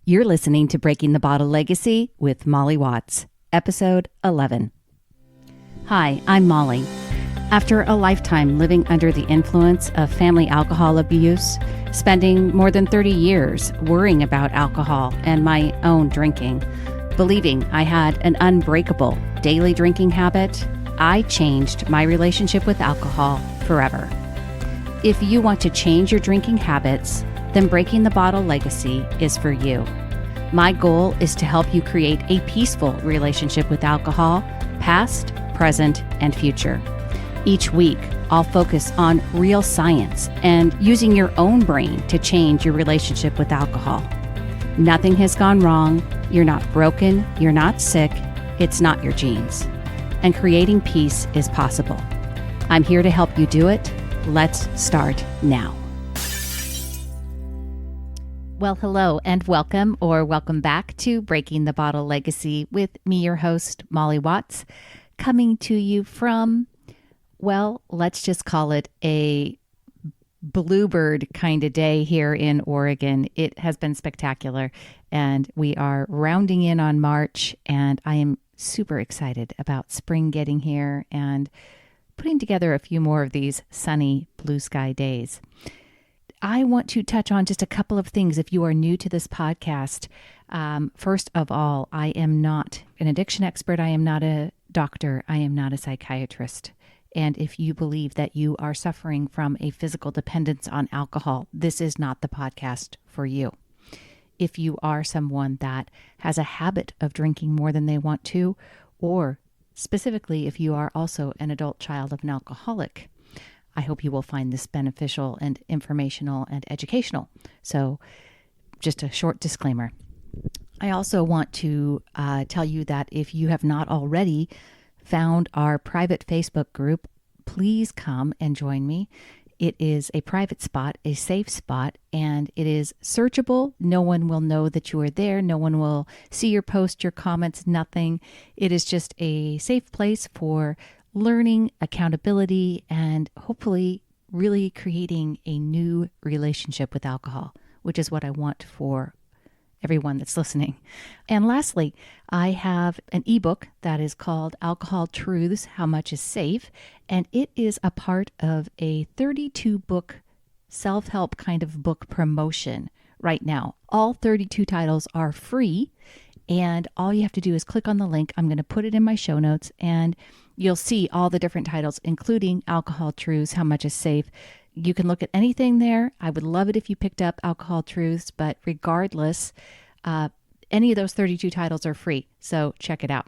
You're listening to Breaking the Bottle Legacy with Molly Watts, Episode 11. Hi, I'm Molly. After a lifetime living under the influence of family alcohol abuse, spending more than 30 years worrying about alcohol and my own drinking, believing I had an unbreakable daily drinking habit, I changed my relationship with alcohol forever. If you want to change your drinking habits, then Breaking the Bottle Legacy is for you. My goal is to help you create a peaceful relationship with alcohol, past, present, and future. Each week, I'll focus on real science and using your own brain to change your relationship with alcohol. Nothing has gone wrong. You're not broken. You're not sick. It's not your genes. And creating peace is possible. I'm here to help you do it. Let's start now. Well, hello and welcome back to Breaking the Bottle Legacy with me, your host, Molly Watts, coming to you from, well, let's just call it a bluebird kind of day here in Oregon. It has been spectacular, and we are rounding in on March, and I am super excited about spring getting here and putting together a few more of these sunny blue sky days. I want to touch on just a couple of things if you are new to this podcast. First of all, I am not an addiction expert. I am not a doctor. I am not a psychiatrist. And if you believe that you are suffering from a physical dependence on alcohol, this is not the podcast for you. If you are someone that has a habit of drinking more than they want to, or specifically if you are also an adult child of an alcoholic, I hope you will find this beneficial and informational and educational. So just a short disclaimer. I also want to tell you that if you have not already found our private Facebook group, please come and join me. It is a private spot, a safe spot, and it is searchable. No one will know that you are there. No one will see your post, your comments, nothing. It is just a safe place for learning, accountability, and hopefully really creating a new relationship with alcohol, which is what I want for everyone that's listening. And lastly, I have an ebook that is called Alcohol Truths, How Much is Safe, and it is a part of a 32-book self-help kind of book promotion right now. All 32 titles are free, and all you have to do is click on the link. I'm going to put it in my show notes, and you'll see all the different titles, including Alcohol Truths, How Much is Safe. You can look at anything there. I would love it if you picked up Alcohol Truths, but regardless, any of those 32 titles are free, so check it out.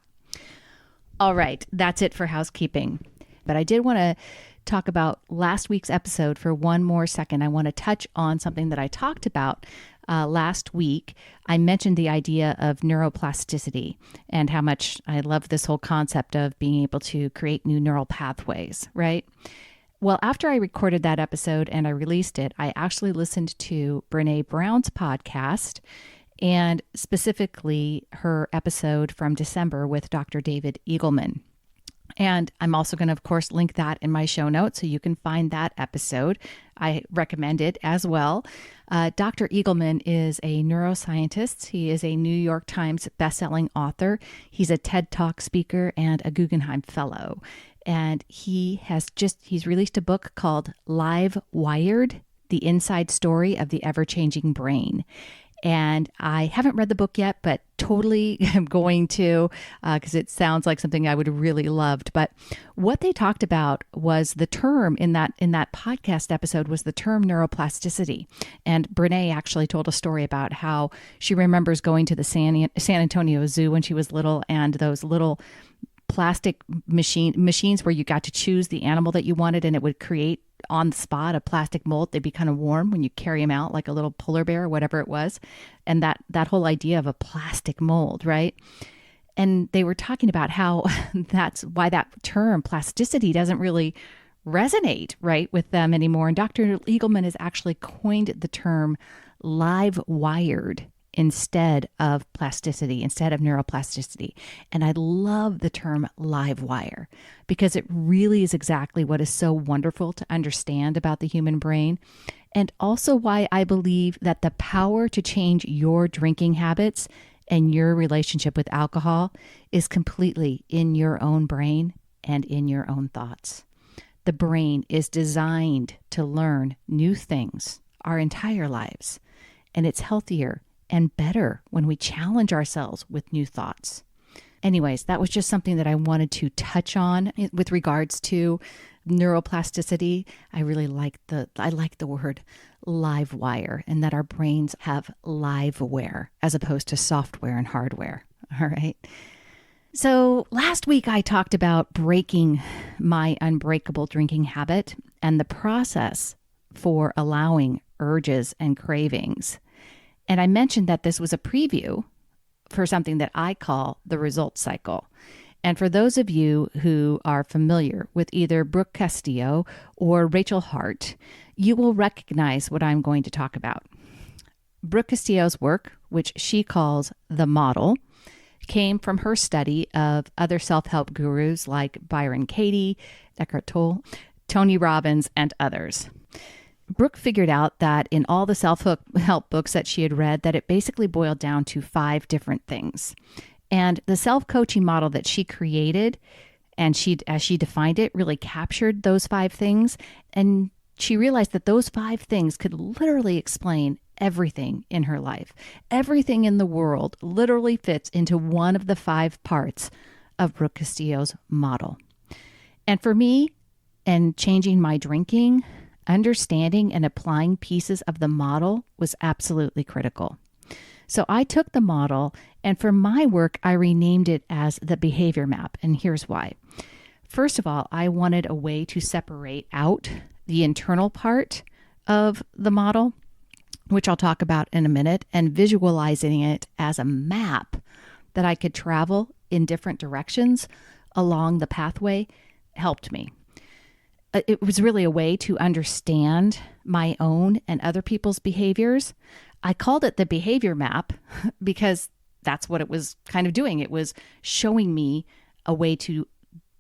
All right, that's it for housekeeping. But I did want to talk about last week's episode for one more second. I want to touch on something that I talked about last week. I mentioned the idea of neuroplasticity and how much I love this whole concept of being able to create new neural pathways, right? Well, after I recorded that episode and I released it, I actually listened to Brene Brown's podcast, and specifically her episode from December with Dr. David Eagleman. And I'm also going to, of course, link that in my show notes so you can find that episode. I recommend it as well. Dr. Eagleman is a neuroscientist. He is a New York Times bestselling author. He's a TED Talk speaker and a Guggenheim Fellow. And he's released a book called Live Wired, The Inside Story of the Ever-Changing Brain. And I haven't read the book yet, but totally am going to, because it sounds like something I would have really loved. But what they talked about was the term in that podcast episode was the term neuroplasticity. And Brene actually told a story about how she remembers going to the San Antonio Zoo when she was little, and those little plastic machines where you got to choose the animal that you wanted, and it would create on the spot a plastic mold. They'd be kind of warm when you carry them out, like a little polar bear or whatever it was. And that whole idea of a plastic mold, right? And they were talking about how that's why that term plasticity doesn't really resonate, right, with them anymore. And Dr. Eagleman has actually coined the term live wired instead of plasticity, instead of neuroplasticity. And I love the term live wire because it really is exactly what is so wonderful to understand about the human brain. and also why I believe that the power to change your drinking habits and your relationship with alcohol is completely in your own brain and in your own thoughts. The brain is designed to learn new things our entire lives, and it's healthier and better when we challenge ourselves with new thoughts. Anyways, that was just something that I wanted to touch on with regards to neuroplasticity. I like the word live wire, and that our brains have liveware as opposed to software and hardware. All right. So last week I talked about breaking my unbreakable drinking habit and the process for allowing urges and cravings. And I mentioned that this was a preview for something that I call the result cycle. And for those of you who are familiar with either Brooke Castillo or Rachel Hart, you will recognize what I'm going to talk about. Brooke Castillo's work, which she calls the model, came from her study of other self-help gurus like Byron Katie, Eckhart Tolle, Tony Robbins, and others. Brooke figured out that in all the self-help books that she had read, that it basically boiled down to 5 different things. And the self-coaching model that she created, and as she defined it, really captured those 5 things. And she realized that those 5 things could literally explain everything in her life. Everything in the world literally fits into one of the 5 parts of Brooke Castillo's model. And for me, and changing my drinking, understanding and applying pieces of the model was absolutely critical. So I took the model, and for my work, I renamed it as the behavior map. And here's why. First of all, I wanted a way to separate out the internal part of the model, which I'll talk about in a minute, and visualizing it as a map that I could travel in different directions along the pathway helped me. It was really a way to understand my own and other people's behaviors. I called it the behavior map because that's what it was kind of doing. It was showing me a way to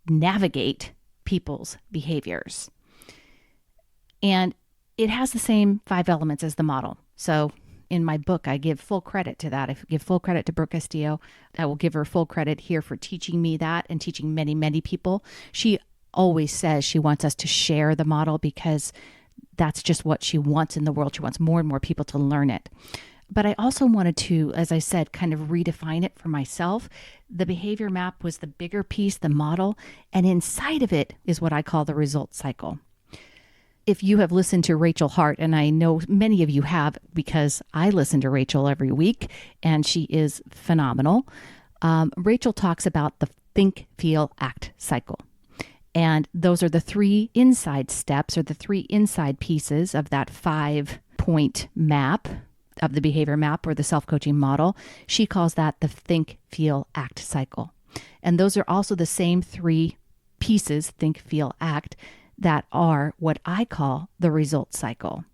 navigate people's behaviors. And it has the same 5 elements as the model. So in my book, I give full credit to that. I give full credit to Brooke Castillo. I will give her full credit here for teaching me that and teaching many, many people. She always says she wants us to share the model because that's just what she wants in the world. She wants more and more people to learn it. But I also wanted to, as I said, kind of redefine it for myself. The behavior map was the bigger piece, the model, and inside of it is what I call the result cycle. If you have listened to Rachel Hart, and I know many of you have because I listen to Rachel every week, and she is phenomenal. Rachel talks about the think, feel, act cycle. And those are the 3 inside steps or the 3 inside pieces of that 5-point map of the behavior map or the self-coaching model. She calls that the think, feel, act cycle. And those are also the same 3 pieces, think, feel, act, that are what I call the result cycle.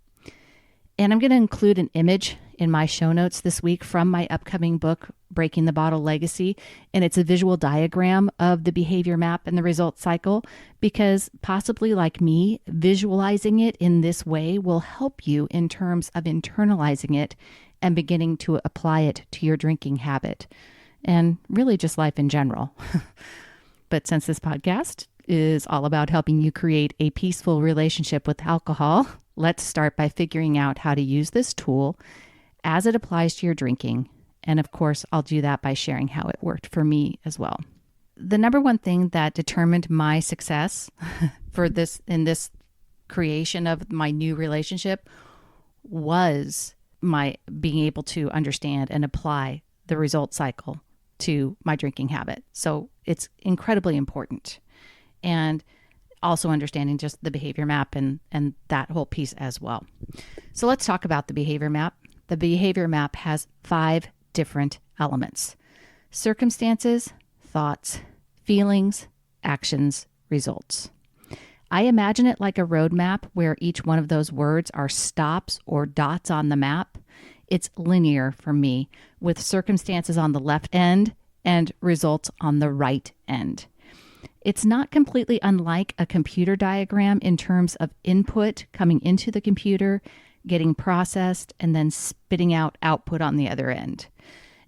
And I'm going to include an image in my show notes this week from my upcoming book, Breaking the Bottle Legacy. And it's a visual diagram of the behavior map and the result cycle, because possibly like me, visualizing it in this way will help you in terms of internalizing it and beginning to apply it to your drinking habit and really just life in general. But since this podcast is all about helping you create a peaceful relationship with alcohol, let's start by figuring out how to use this tool as it applies to your drinking. And of course, I'll do that by sharing how it worked for me as well. The number one thing that determined my success for this in this creation of my new relationship was my being able to understand and apply the result cycle to my drinking habit. So it's incredibly important. And also understanding just the behavior map and that whole piece as well. So let's talk about the behavior map. The behavior map has 5 different elements: circumstances, thoughts, feelings, actions, results. I imagine it like a roadmap where each one of those words are stops or dots on the map. It's linear for me, with circumstances on the left end and results on the right end. It's not completely unlike a computer diagram in terms of input coming into the computer getting processed, and then spitting out output on the other end.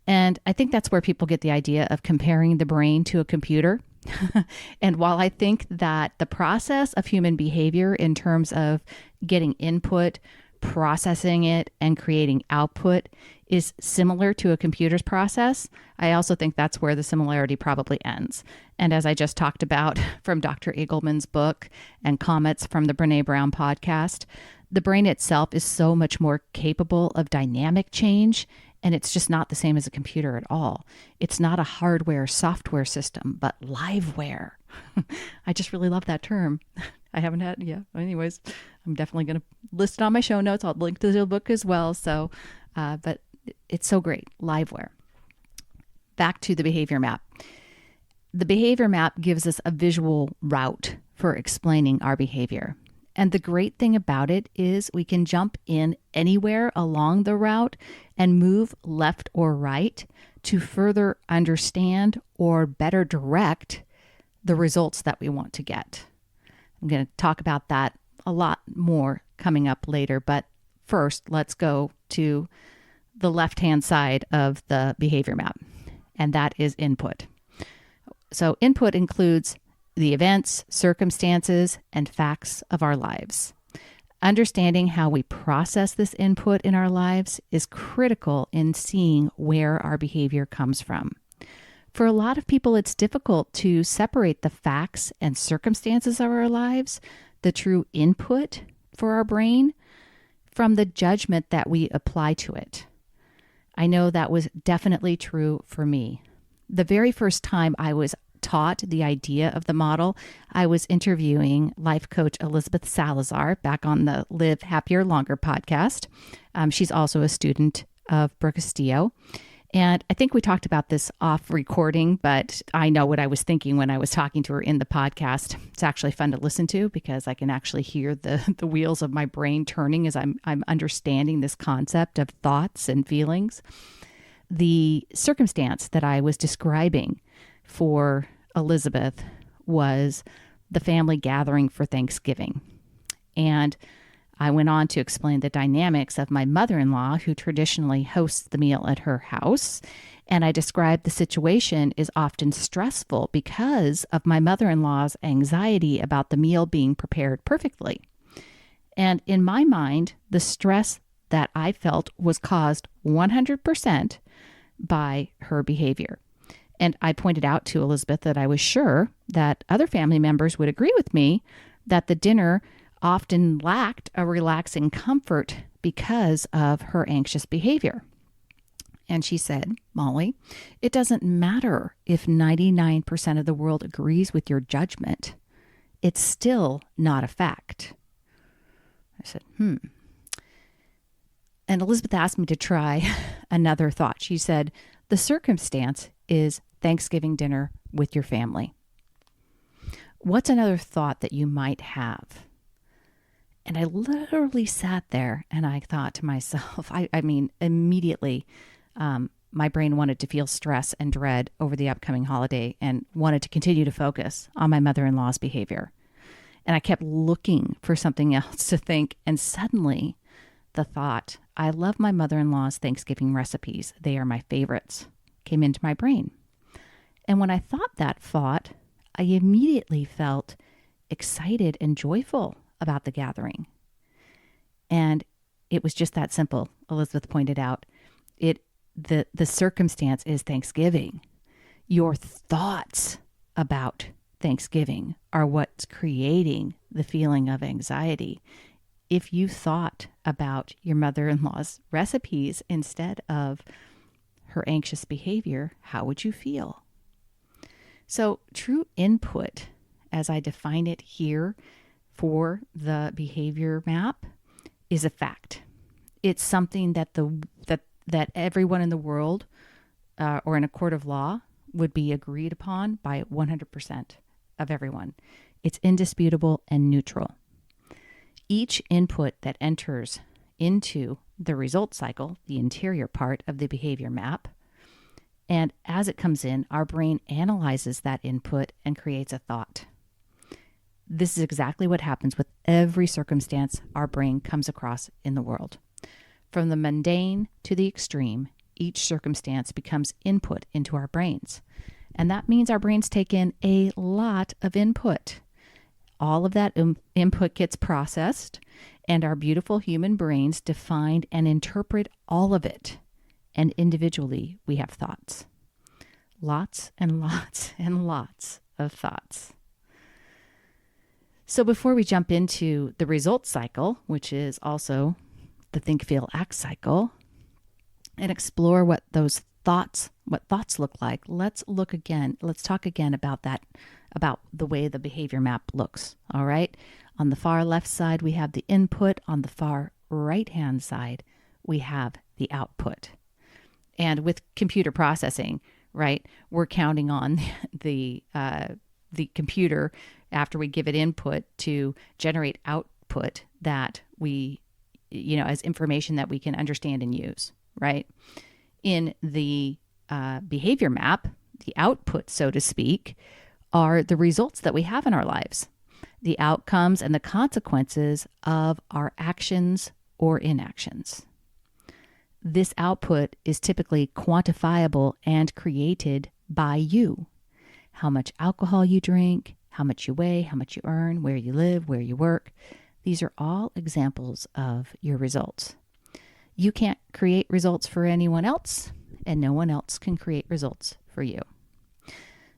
And I think that's where people get the idea of comparing the brain to a computer. And while I think that the process of human behavior in terms of getting input, processing it, and creating output is similar to a computer's process, I also think that's where the similarity probably ends. And as I just talked about from Dr. Eagleman's book and comments from the Brene Brown podcast, the brain itself is so much more capable of dynamic change, and it's just not the same as a computer at all. It's not a hardware software system, but liveware. I just really love that term. I haven't had, anyways, I'm definitely going to list it on my show notes. I'll link to the book as well. So, but it's so great. Liveware. Back to the behavior map. The behavior map gives us a visual route for explaining our behavior. And the great thing about it is we can jump in anywhere along the route and move left or right to further understand or better direct the results that we want to get. I'm going to talk about that a lot more coming up later, but first let's go to the left-hand side of the behavior map, and that is input. So input includes the events, circumstances, and facts of our lives. Understanding how we process this input in our lives is critical in seeing where our behavior comes from. For a lot of people, it's difficult to separate the facts and circumstances of our lives, the true input for our brain, from the judgment that we apply to it. I know that was definitely true for me. The very first time I was taught the idea of the model, I was interviewing life coach Elizabeth Salazar back on the Live Happier Longer podcast. She's also a student of Brooke Castillo. And I think we talked about this off recording, but I know what I was thinking when I was talking to her in the podcast. It's actually fun to listen to because I can actually hear the wheels of my brain turning as I'm understanding this concept of thoughts and feelings. The circumstance that I was describing for Elizabeth was the family gathering for Thanksgiving. And I went on to explain the dynamics of my mother-in-law, who traditionally hosts the meal at her house. And I described the situation is often stressful because of my mother-in-law's anxiety about the meal being prepared perfectly. And in my mind, the stress that I felt was caused 100% by her behavior. And I pointed out to Elizabeth that I was sure that other family members would agree with me that the dinner often lacked a relaxing comfort because of her anxious behavior. And she said, Molly, it doesn't matter if 99% of the world agrees with your judgment. It's still not a fact. I said, And Elizabeth asked me to try another thought. She said, the circumstance is Thanksgiving dinner with your family. What's another thought that you might have? And I literally sat there and I thought to myself, immediately, my brain wanted to feel stress and dread over the upcoming holiday and wanted to continue to focus on my mother-in-law's behavior. And I kept looking for something else to think. And suddenly the thought, I love my mother-in-law's Thanksgiving recipes. They are my favorites, came into my brain. And when I thought that thought, I immediately felt excited and joyful about the gathering. And it was just that simple. Elizabeth pointed out, the circumstance is Thanksgiving. Your thoughts about Thanksgiving are what's creating the feeling of anxiety. If you thought about your mother-in-law's recipes instead of her anxious behavior, how would you feel? So true input, as I define it here for the behavior map, is a fact. It's something that that everyone in the world or in a court of law would be agreed upon by 100% of everyone. It's indisputable and neutral. Each input that enters into the result cycle, the interior part of the behavior map, and as it comes in, our brain analyzes that input and creates a thought. This is exactly what happens with every circumstance our brain comes across in the world. From the mundane to the extreme, each circumstance becomes input into our brains. And that means our brains take in a lot of input. All of that input gets processed, and our beautiful human brains define and interpret all of it. And individually, we have thoughts. Lots and lots and lots of thoughts. So before we jump into the results cycle, which is also the think, feel, act cycle, and explore what thoughts look like, let's talk again about the way the behavior map looks. All right. On the far left side, we have the input. On the far right hand side, we have the output. And with computer processing, right, we're counting on the computer, after we give it input, to generate output that we, as information that we can understand and use, right? In the behavior map, the output, so to speak, are the results that we have in our lives, the outcomes and the consequences of our actions or inactions. This output is typically quantifiable and created by you. How much alcohol you drink, how much you weigh, how much you earn, where you live, where you work. These are all examples of your results. You can't create results for anyone else, and no one else can create results for you.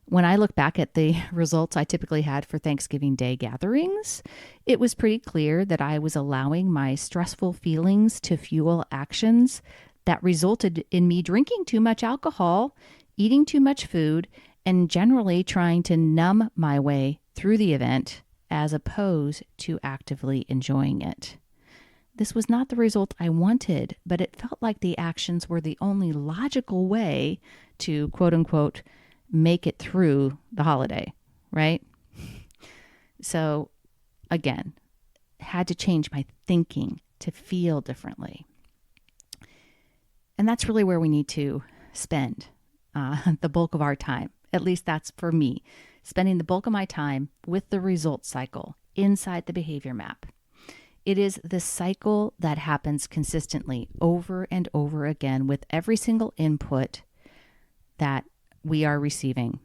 When I look back at the results I typically had for Thanksgiving Day gatherings, it was pretty clear that I was allowing my stressful feelings to fuel actions that resulted in me drinking too much alcohol, eating too much food, and generally trying to numb my way through the event as opposed to actively enjoying it. This was not the result I wanted, but it felt like the actions were the only logical way to, quote unquote, make it through the holiday, right? So again, had to change my thinking to feel differently. And that's really where we need to spend the bulk of our time. At least that's for me, spending the bulk of my time with the results cycle inside the behavior map. It is the cycle that happens consistently over and over again with every single input that we are receiving.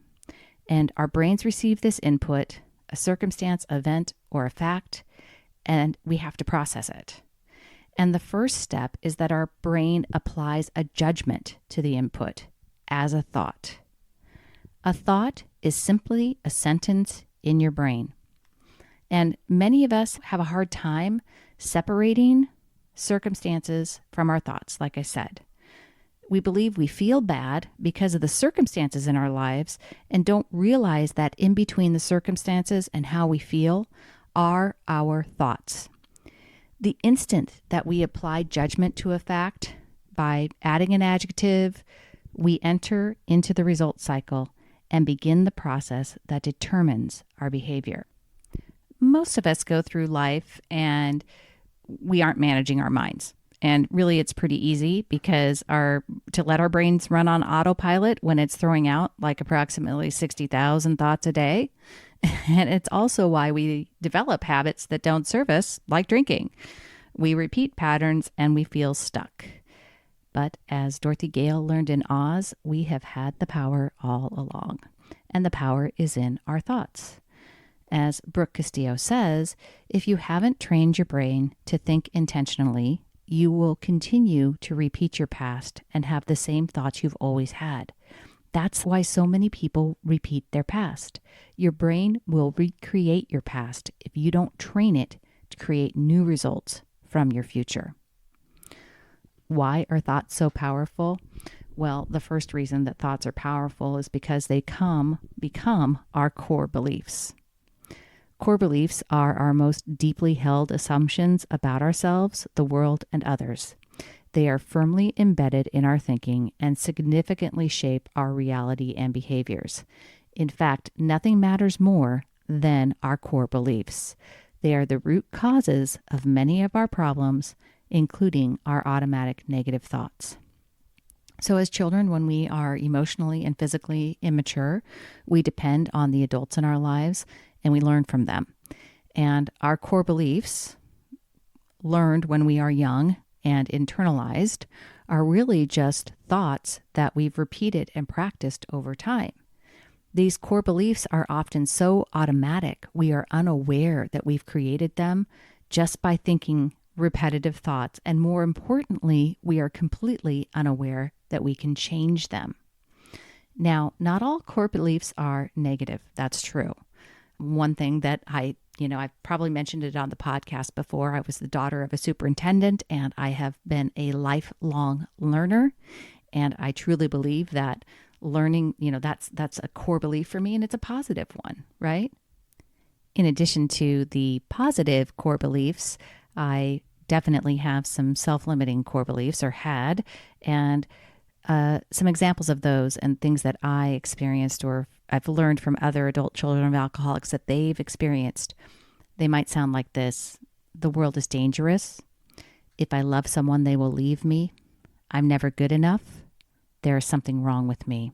And our brains receive this input, a circumstance, event, or a fact, and we have to process it. And the first step is that our brain applies a judgment to the input as a thought. A thought is simply a sentence in your brain. And many of us have a hard time separating circumstances from our thoughts, like I said. We believe we feel bad because of the circumstances in our lives and don't realize that in between the circumstances and how we feel are our thoughts. The instant that we apply judgment to a fact by adding an adjective, we enter into the result cycle and begin the process that determines our behavior. Most of us go through life and we aren't managing our minds. And really, it's pretty easy because to let our brains run on autopilot when it's throwing out like approximately 60,000 thoughts a day. And it's also why we develop habits that don't serve us, like drinking. We repeat patterns and we feel stuck. But as Dorothy Gale learned in Oz, we have had the power all along. And the power is in our thoughts. As Brooke Castillo says, if you haven't trained your brain to think intentionally, you will continue to repeat your past and have the same thoughts you've always had. That's why so many people repeat their past. Your brain will recreate your past if you don't train it to create new results from your future. Why are thoughts so powerful? Well, the first reason that thoughts are powerful is because they become our core beliefs. Core beliefs are our most deeply held assumptions about ourselves, the world, and others. They are firmly embedded in our thinking and significantly shape our reality and behaviors. In fact, nothing matters more than our core beliefs. They are the root causes of many of our problems, including our automatic negative thoughts. So as children, when we are emotionally and physically immature, we depend on the adults in our lives, and we learn from them. And our core beliefs, learned when we are young and internalized, are really just thoughts that we've repeated and practiced over time. These core beliefs are often so automatic, we are unaware that we've created them just by thinking repetitive thoughts. And more importantly, we are completely unaware that we can change them. Now, not all core beliefs are negative. That's true. One thing that I've probably mentioned it on the podcast before. I was the daughter of a superintendent, and I have been a lifelong learner. And I truly believe that learning, that's a core belief for me, and it's a positive one, right? In addition to the positive core beliefs, I definitely have some self-limiting core beliefs, or had, and some examples of those and things that I experienced or I've learned from other adult children of alcoholics that they've experienced. They might sound like this: the world is dangerous. If I love someone, they will leave me. I'm never good enough. There is something wrong with me.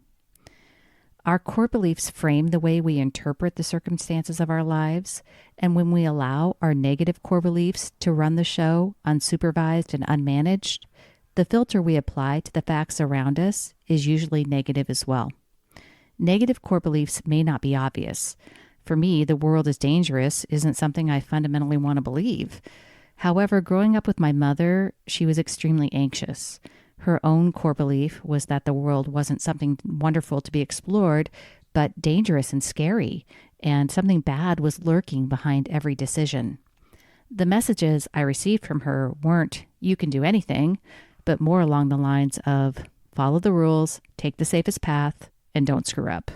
Our core beliefs frame the way we interpret the circumstances of our lives, and when we allow our negative core beliefs to run the show unsupervised and unmanaged, the filter we apply to the facts around us is usually negative as well. Negative core beliefs may not be obvious. For me, the world is dangerous isn't something I fundamentally want to believe. However, growing up with my mother, she was extremely anxious. Her own core belief was that the world wasn't something wonderful to be explored, but dangerous and scary, and something bad was lurking behind every decision. The messages I received from her weren't, "You can do anything," but more along the lines of, "Follow the rules, take the safest path, and don't screw up."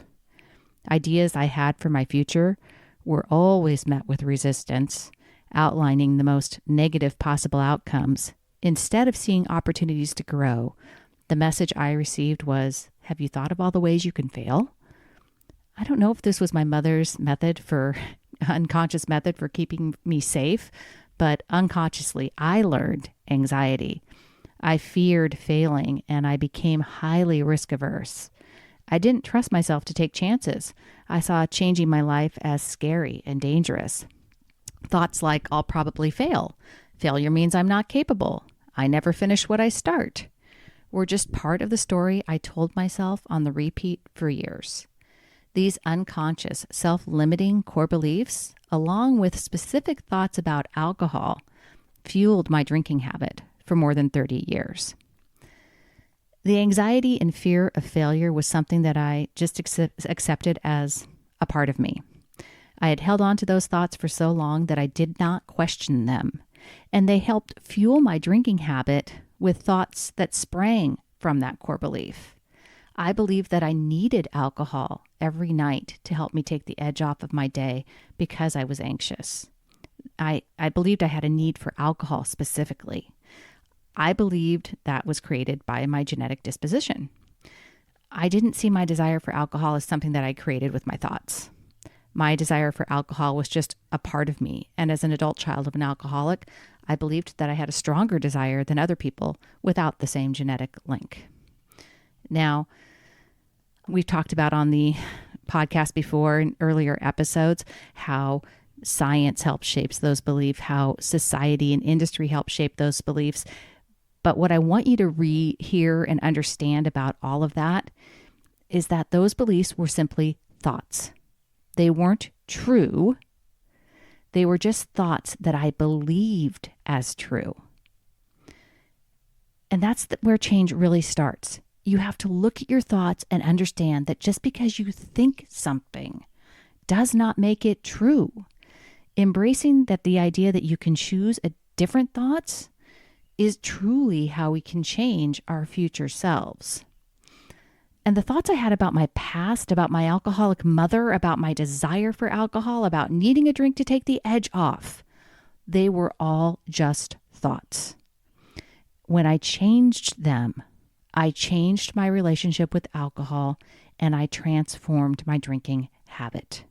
Ideas I had for my future were always met with resistance, outlining the most negative possible outcomes. Instead of seeing opportunities to grow, the message I received was, "Have you thought of all the ways you can fail?" I don't know if this was my mother's unconscious method for keeping me safe, but unconsciously I learned anxiety. I feared failing, and I became highly risk averse. I didn't trust myself to take chances. I saw changing my life as scary and dangerous. Thoughts like, "I'll probably fail. Failure means I'm not capable. I never finish what I start," were just part of the story I told myself on the repeat for years. These unconscious, self-limiting core beliefs, along with specific thoughts about alcohol, fueled my drinking habit for more than 30 years. The anxiety and fear of failure was something that I just accepted as a part of me. I had held on to those thoughts for so long that I did not question them, and they helped fuel my drinking habit with thoughts that sprang from that core belief. I believed that I needed alcohol every night to help me take the edge off of my day because I was anxious. I believed I had a need for alcohol specifically. I believed that was created by my genetic disposition. I didn't see my desire for alcohol as something that I created with my thoughts. My desire for alcohol was just a part of me. And as an adult child of an alcoholic, I believed that I had a stronger desire than other people without the same genetic link. Now, we've talked about on the podcast before in earlier episodes how science helps shape those beliefs, how society and industry help shape those beliefs. But what I want you to hear and understand about all of that is that those beliefs were simply thoughts. They weren't true. They were just thoughts that I believed as true. And that's where change really starts. You have to look at your thoughts and understand that just because you think something does not make it true. Embracing that the idea that you can choose a different thoughts is truly how we can change our future selves. And the thoughts I had about my past, about my alcoholic mother, about my desire for alcohol, about needing a drink to take the edge off, they were all just thoughts. When I changed them, I changed my relationship with alcohol and I transformed my drinking habit.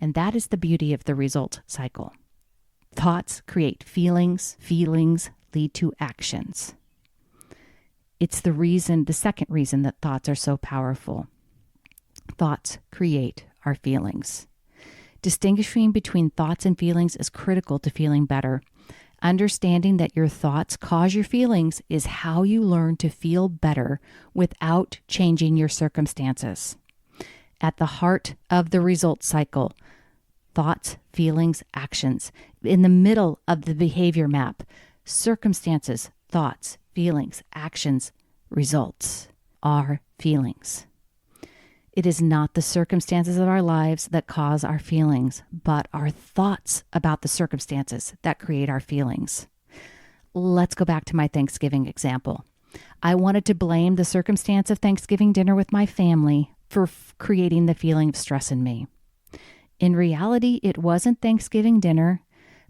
And that is the beauty of the result cycle. Thoughts create feelings, feelings lead to actions. It's the second reason that thoughts are so powerful. Thoughts create our feelings. Distinguishing between thoughts and feelings is critical to feeling better. Understanding that your thoughts cause your feelings is how you learn to feel better without changing your circumstances. At the heart of the result cycle, thoughts, feelings, actions. In the middle of the behavior map, circumstances, thoughts, feelings, actions, results are feelings. It is not the circumstances of our lives that cause our feelings, but our thoughts about the circumstances that create our feelings. Let's go back to my Thanksgiving example. I wanted to blame the circumstance of Thanksgiving dinner with my family for creating the feeling of stress in me. In reality, it wasn't Thanksgiving dinner,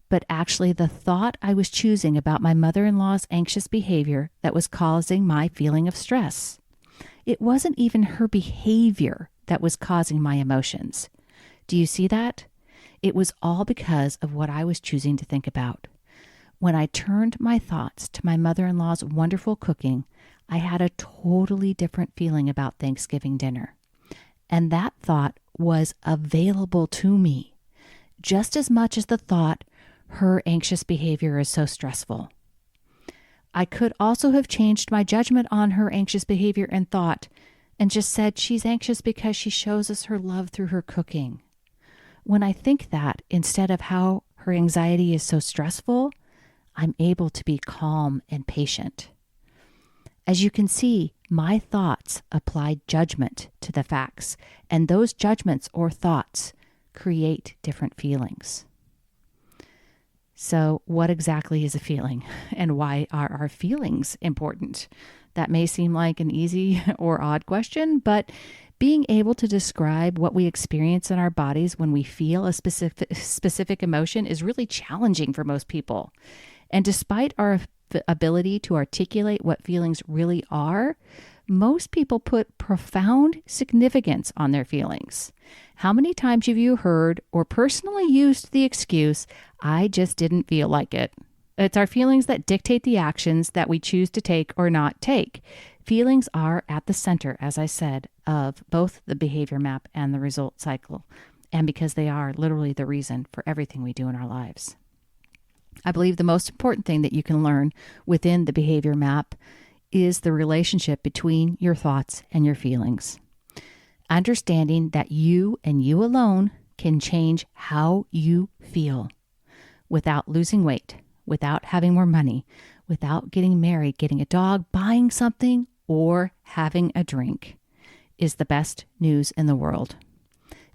but actually the thought I was choosing about my mother-in-law's anxious behavior that was causing my feeling of stress. It wasn't even her behavior that was causing my emotions. Do you see that? It was all because of what I was choosing to think about. When I turned my thoughts to my mother-in-law's wonderful cooking, I had a totally different feeling about Thanksgiving dinner. And that thought was available to me, just as much as the thought, her anxious behavior is so stressful. I could also have changed my judgment on her anxious behavior and thought, and just said she's anxious because she shows us her love through her cooking. When I think that, instead of how her anxiety is so stressful, I'm able to be calm and patient. As you can see, my thoughts apply judgment to the facts, and those judgments or thoughts create different feelings. So what exactly is a feeling, and why are our feelings important? That may seem like an easy or odd question, but being able to describe what we experience in our bodies when we feel a specific emotion is really challenging for most people. And despite our ability to articulate what feelings really are, most people put profound significance on their feelings. How many times have you heard or personally used the excuse, I just didn't feel like it? It's our feelings that dictate the actions that we choose to take or not take. Feelings are at the center, as I said, of both the behavior map and the result cycle, and because they are literally the reason for everything we do in our lives. I believe the most important thing that you can learn within the behavior map is the relationship between your thoughts and your feelings. Understanding that you and you alone can change how you feel without losing weight, without having more money, without getting married, getting a dog, buying something, or having a drink is the best news in the world.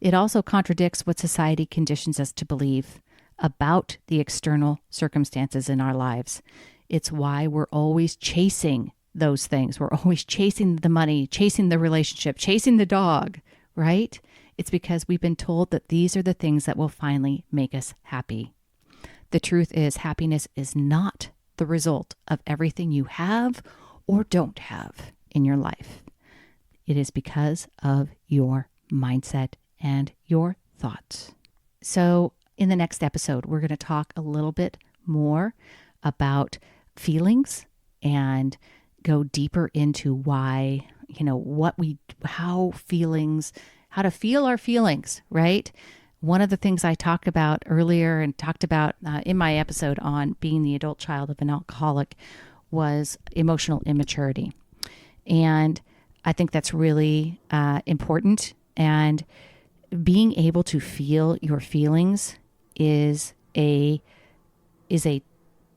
It also contradicts what society conditions us to believe about the external circumstances in our lives. It's why we're always chasing those things. We're always chasing the money, chasing the relationship, chasing the dog, right? It's because we've been told that these are the things that will finally make us happy. The truth is, happiness is not the result of everything you have or don't have in your life. It is because of your mindset and your thoughts. So in the next episode, we're going to talk a little bit more about feelings and go deeper into why, how to feel our feelings, right? One of the things I talked about earlier and talked about in my episode on being the adult child of an alcoholic was emotional immaturity. And I think that's really important. And being able to feel your feelings is a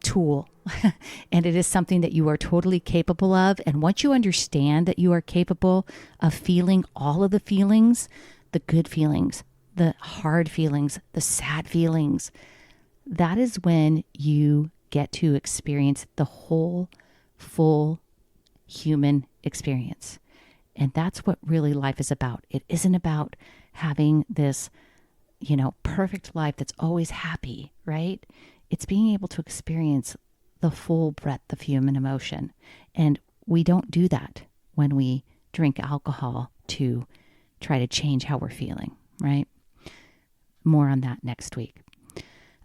tool. And it is something that you are totally capable of. And once you understand that you are capable of feeling all of the feelings, the good feelings, the hard feelings, the sad feelings, that is when you get to experience the whole, full human experience. And that's what really life is about. It isn't about having this, perfect life that's always happy, right? It's being able to experience the full breadth of human emotion. And we don't do that when we drink alcohol to try to change how we're feeling, right? More on that next week.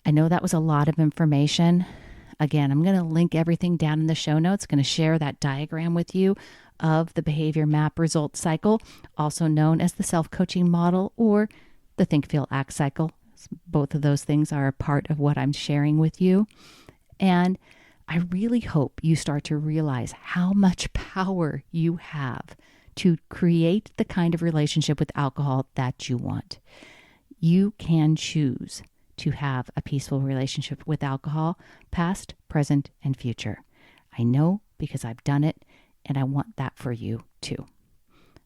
I know that was a lot of information. Again, I'm going to link everything down in the show notes. Going to share that diagram with you of the behavior map result cycle, also known as the self-coaching model or the think, feel, act cycle. Both of those things are a part of what I'm sharing with you. And I really hope you start to realize how much power you have to create the kind of relationship with alcohol that you want. You can choose to have a peaceful relationship with alcohol, past, present, and future. I know because I've done it, and I want that for you too.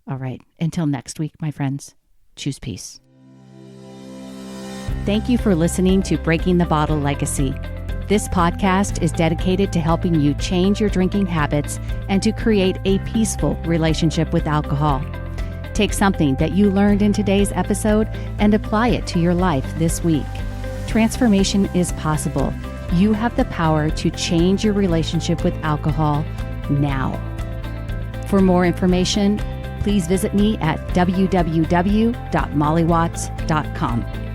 All right, until next week, my friends, choose peace. Thank you for listening to Breaking the Bottle Legacy. This podcast is dedicated to helping you change your drinking habits and to create a peaceful relationship with alcohol. Take something that you learned in today's episode and apply it to your life this week. Transformation is possible. You have the power to change your relationship with alcohol now. For more information, please visit me at www.mollywatts.com.